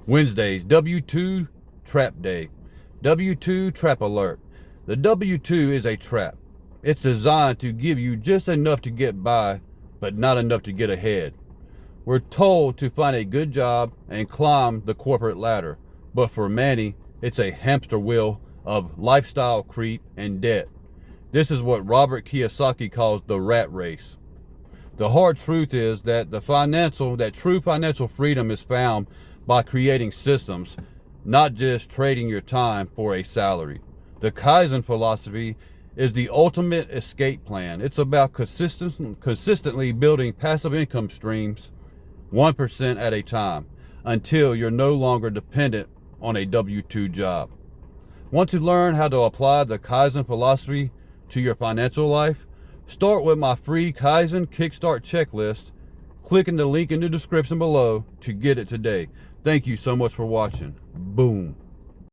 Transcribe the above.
Wednesdays, W-2 Trap Day. W-2 Trap Alert. The W-2 is a trap. It's designed to give you just enough to get by, but not enough to get ahead. We're told to find a good job and climb the corporate ladder, but for many, it's a hamster wheel of lifestyle creep and debt. This is what Robert Kiyosaki calls the rat race. The hard truth is that true financial freedom is found by creating systems, not just trading your time for a salary. The Kaizen philosophy is the ultimate escape plan. It's about consistently building passive income streams 1% at a time until you're no longer dependent on a W-2 job. Want to learn how to apply the Kaizen philosophy to your financial life? Start with my free Kaizen Kickstart checklist. Click in the link in the description below to get it today. Thank you so much for watching. Boom.